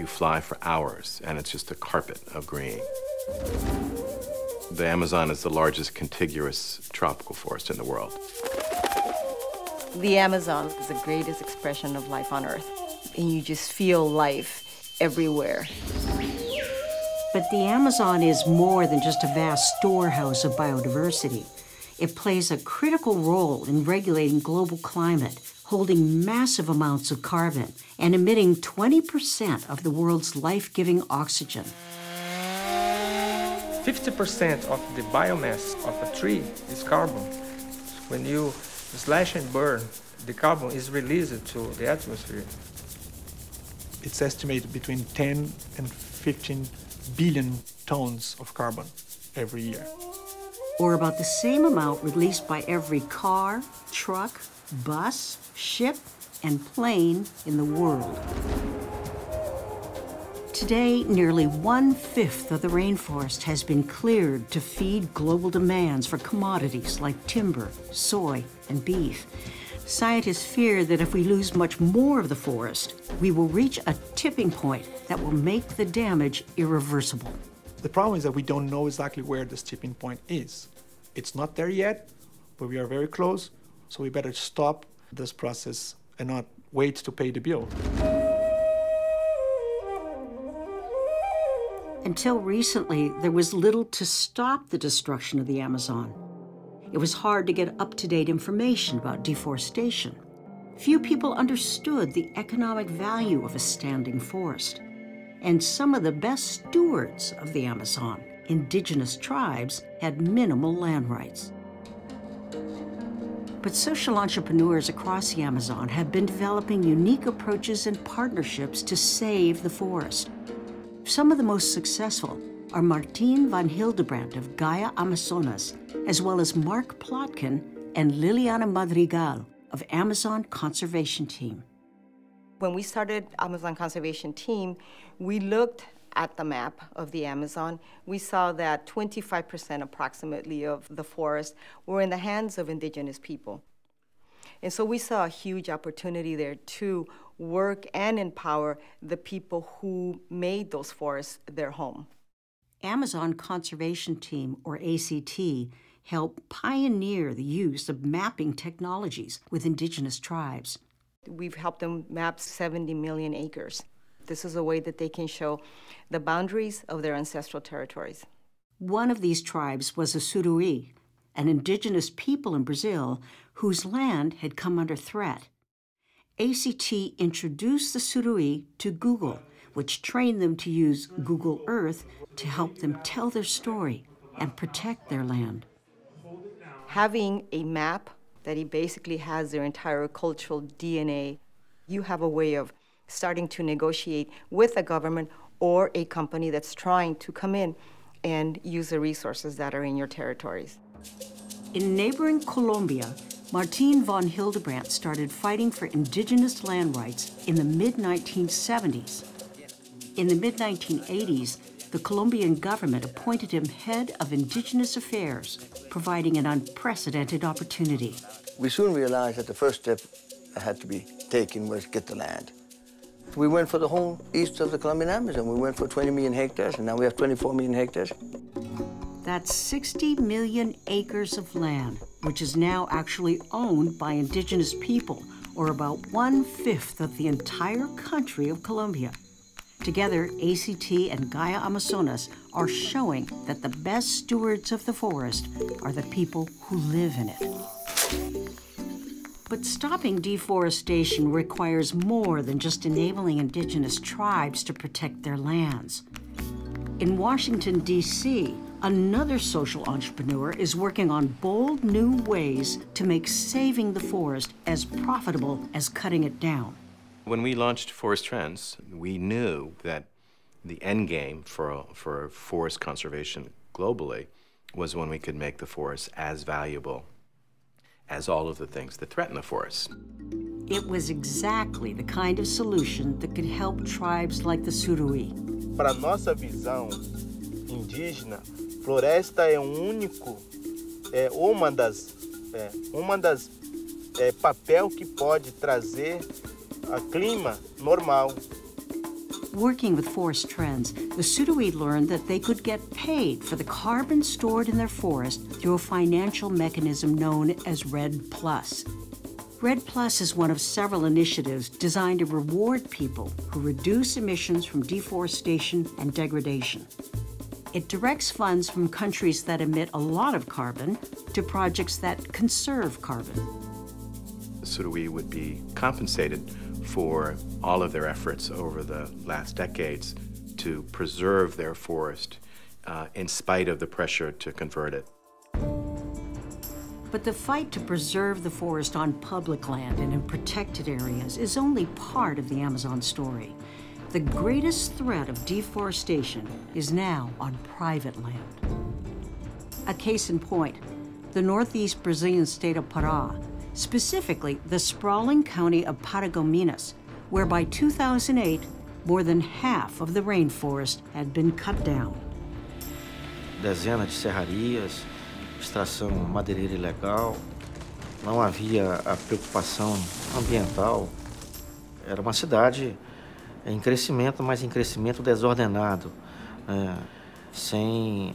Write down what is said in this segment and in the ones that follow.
you fly for hours, and it's just a carpet of green. The Amazon is the largest contiguous tropical forest in the world. The Amazon is the greatest expression of life on Earth, and you just feel life everywhere. But the Amazon is more than just a vast storehouse of biodiversity. It plays a critical role in regulating global climate, holding massive amounts of carbon, and emitting 20% of the world's life-giving oxygen. 50% of the biomass of a tree is carbon. When you slash and burn, the carbon is released to the atmosphere. It's estimated between 10 and 15 billion tons of carbon every year. Or about the same amount released by every car, truck, bus, ship, and plane in the world. Today, nearly 1/5 of the rainforest has been cleared to feed global demands for commodities like timber, soy, and beef. Scientists fear that if we lose much more of the forest, we will reach a tipping point that will make the damage irreversible. The problem is that we don't know exactly where this tipping point is. It's not there yet, but we are very close, so we better stop this process and not wait to pay the bill. Until recently, there was little to stop the destruction of the Amazon. It was hard to get up-to-date information about deforestation. Few people understood the economic value of a standing forest. And some of the best stewards of the Amazon, indigenous tribes, had minimal land rights. But social entrepreneurs across the Amazon have been developing unique approaches and partnerships to save the forest. Some of the most successful are Martin van Hildebrandt of Gaia Amazonas, as well as Mark Plotkin and Liliana Madrigal of Amazon Conservation Team. When we started Amazon Conservation Team, we looked at the map of the Amazon. We saw that 25% approximately of the forest were in the hands of indigenous people. And so we saw a huge opportunity there to work and empower the people who made those forests their home. Amazon Conservation Team, or ACT, helped pioneer the use of mapping technologies with indigenous tribes. We've helped them map 70 million acres. This is a way that they can show the boundaries of their ancestral territories. One of these tribes was the Suruí, an indigenous people in Brazil whose land had come under threat. ACT introduced the Suruí to Google, which trained them to use Google Earth to help them tell their story and protect their land. Having a map that basically has their entire cultural DNA, you have a way of starting to negotiate with a government or a company that's trying to come in and use the resources that are in your territories. In neighboring Colombia, Martin van Hildebrandt started fighting for indigenous land rights in the mid-1970s. In the mid-1980s, the Colombian government appointed him head of indigenous affairs, providing an unprecedented opportunity. We soon realized that the first step that had to be taken was get the land. We went for the whole east of the Colombian Amazon. We went for 20 million hectares, and now we have 24 million hectares. That's 60 million acres of land, which is now actually owned by indigenous people, or about 1/5 of the entire country of Colombia. Together, ACT and Gaia Amazonas are showing that the best stewards of the forest are the people who live in it. But stopping deforestation requires more than just enabling indigenous tribes to protect their lands. In Washington, D.C., another social entrepreneur is working on bold new ways to make saving the forest as profitable as cutting it down. When we launched Forest Trends, we knew that the end game for forest conservation globally was when we could make the forest as valuable as all of the things that threaten the forest. It was exactly the kind of solution that could help tribes like the Suruí. Para nossa visão indígena, floresta é uma das papel que pode trazer a clima normal. Working with Forest Trends, the Sudoe learned that they could get paid for the carbon stored in their forest through a financial mechanism known as REDD+. REDD+ is one of several initiatives designed to reward people who reduce emissions from deforestation and degradation. It directs funds from countries that emit a lot of carbon to projects that conserve carbon. Sudoe would be compensated for all of their efforts over the last decades to preserve their forest in spite of the pressure to convert it. But the fight to preserve the forest on public land and in protected areas is only part of the Amazon story. The greatest threat of deforestation is now on private land. A case in point, the northeast Brazilian state of Pará, specifically the sprawling county of Paragominas, where by 2008, more than half of the rainforest had been cut down. Dezenas de serrarias, extração madeireira ilegal, não havia a preocupação ambiental. Era uma cidade em crescimento, mas em crescimento desordenado, sem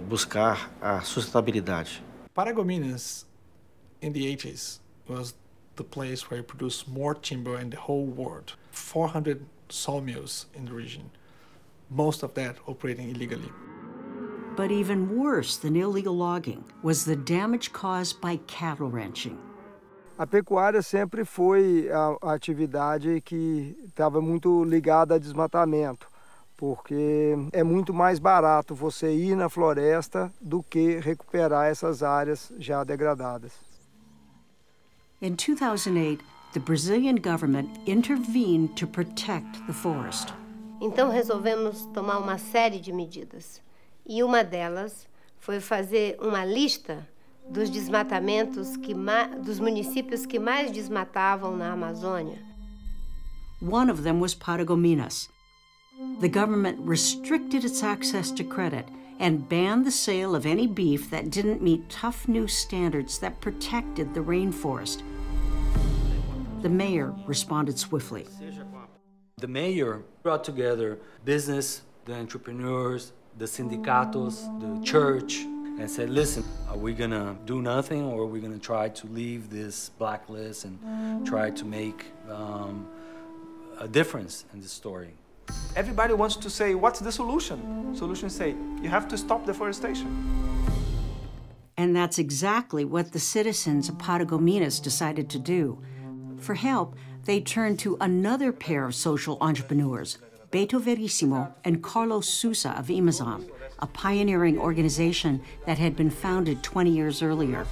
buscar a sustentabilidade. Paragominas, in the 80s, was the place where you produce more timber in the whole world. 400 sawmills in the region, most of that operating illegally. But even worse than illegal logging was the damage caused by cattle ranching. A pecuária sempre foi a atividade que estava muito ligada a desmatamento, porque é muito mais barato você ir na floresta do que recuperar essas áreas já degradadas. In 2008, the Brazilian government intervened to protect the forest. Então resolvemos tomar uma série de medidas. E uma delas foi fazer uma lista dos desmatamentos dos municípios que mais desmatavam na Amazônia. One of them was Paragominas. The government restricted its access to credit and banned the sale of any beef that didn't meet tough new standards that protected the rainforest. The mayor responded swiftly. The mayor brought together business, the entrepreneurs, the sindicatos, the church, and said, listen, are we gonna do nothing, or are we gonna try to leave this blacklist and try to make a difference in this story? Everybody wants to say, what's the solution? Solutions say, you have to stop deforestation. And that's exactly what the citizens of Paragominas decided to do. For help, they turned to another pair of social entrepreneurs, Beto Verissimo and Carlos Sousa of Amazon, a pioneering organization that had been founded 20 years earlier.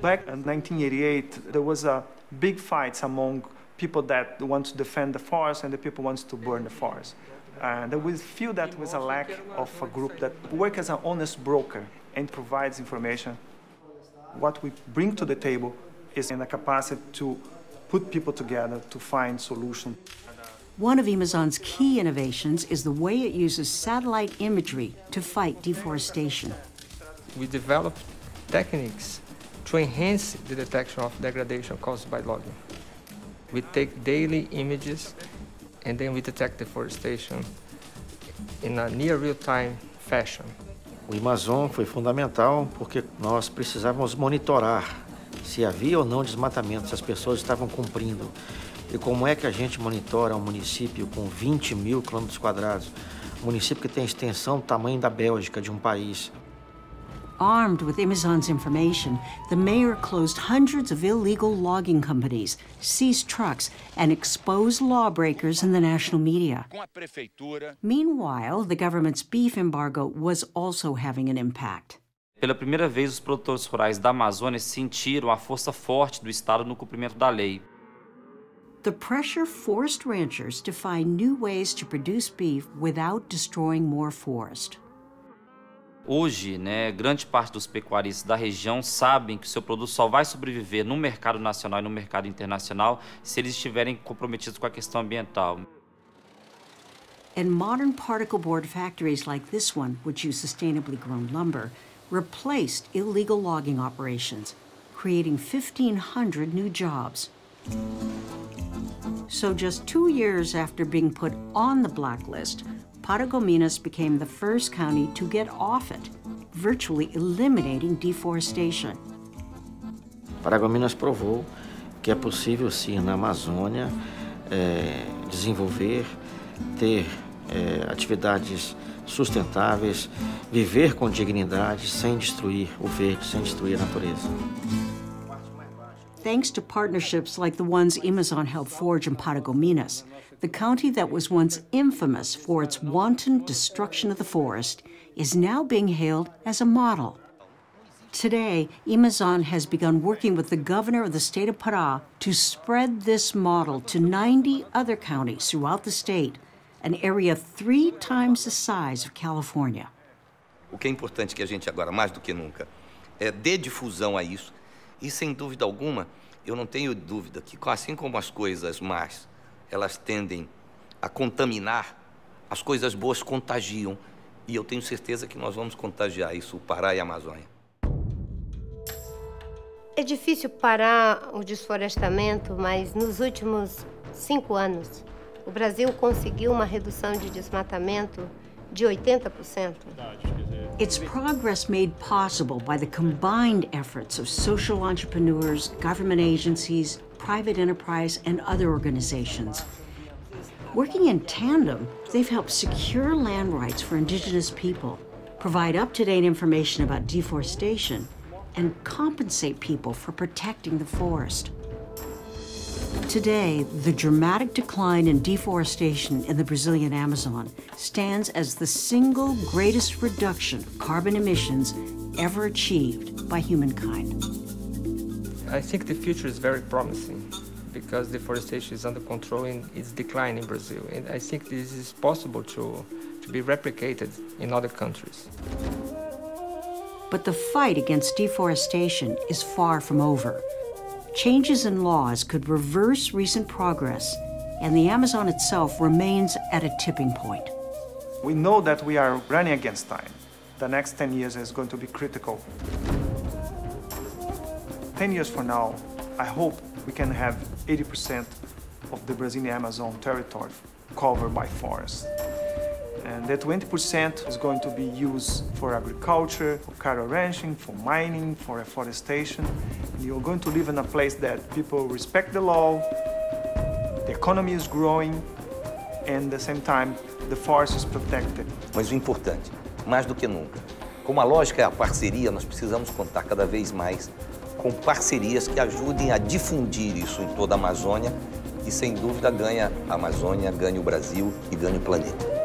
Back in 1988, there was a big fight among people that want to defend the forest and the people who want to burn the forest. And we feel that was a lack of a group that works as an honest broker and provides information. What we bring to the table is in the capacity to put people together to find solutions. One of Amazon's key innovations is the way it uses satellite imagery to fight deforestation. We developed techniques to enhance the detection of degradation caused by logging. We take daily images and then we detect deforestation in a near real-time fashion. O Amazon foi fundamental porque nós precisávamos monitorar se havia ou não desmatamento, se as pessoas estavam cumprindo. E como é que a gente monitora um município com 20 mil quilômetros quadrados, um município que tem extensão do tamanho da Bélgica, de um país? Armed with Amazon's information, the mayor closed hundreds of illegal logging companies, seized trucks, and exposed lawbreakers in the national media. Meanwhile, the government's beef embargo was also having an impact. Pela primeira vez, os produtores rurais da Amazônia sentiram a força forte do Estado no cumprimento da lei. The pressure forced ranchers to find new ways to produce beef without destroying more forest. Hoje, grande parte dos pecuaristas da região sabem que o seu produto só vai sobreviver no mercado nacional e no mercado internacional se eles estiverem comprometidos com a questão ambiental. And modern particle board factories like this one, which use sustainably grown lumber, replaced illegal logging operations, creating 1,500 new jobs. So just 2 years after being put on the blacklist, Paragominas became the first county to get off it, virtually eliminating deforestation. Paragominas provou que é possível, sim, na Amazônia, desenvolver, ter atividades sustentáveis, viver com dignidade, sem destruir o verde, sem destruir a natureza. Thanks to partnerships like the ones Amazon helped forge in Paragominas, the county that was once infamous for its wanton destruction of the forest is now being hailed as a model. Today, Amazon has begun working with the governor of the state of Pará to spread this model to 90 other counties throughout the state, an area 3 times the size of California. O que é importante que a gente agora, mais do que nunca, dê difusão a isso. E, sem dúvida alguma, eu não tenho dúvida que, assim como as coisas más, elas tendem a contaminar, as coisas boas contagiam. E eu tenho certeza que nós vamos contagiar isso, o Pará e a Amazônia. É difícil parar o desflorestamento, mas nos últimos 5 anos, o Brasil conseguiu uma redução de desmatamento de 80%. It's progress made possible by the combined efforts of social entrepreneurs, government agencies, private enterprise, and other organizations. Working in tandem, they've helped secure land rights for indigenous people, provide up-to-date information about deforestation, and compensate people for protecting the forest. Today, the dramatic decline in deforestation in the Brazilian Amazon stands as the single greatest reduction of carbon emissions ever achieved by humankind. I think the future is very promising because deforestation is under control and it's declining in Brazil. And I think this is possible to be replicated in other countries. But the fight against deforestation is far from over. Changes in laws could reverse recent progress, and the Amazon itself remains at a tipping point. We know that we are running against time. The next 10 years is going to be critical. 10 years from now, I hope we can have 80% of the Brazilian Amazon territory covered by forests. And that 20% is going to be used for agriculture, for cattle ranching, for mining, for afforestation. And you're going to live in a place that people respect the law, the economy is growing, and at the same time, the forest is protected. Mas o importante, mais do que nunca, como a lógica é a parceria, nós precisamos contar cada vez mais com parcerias que ajudem a difundir isso em toda a Amazônia e, sem dúvida, ganha a Amazônia, ganha o Brasil e ganha o planeta.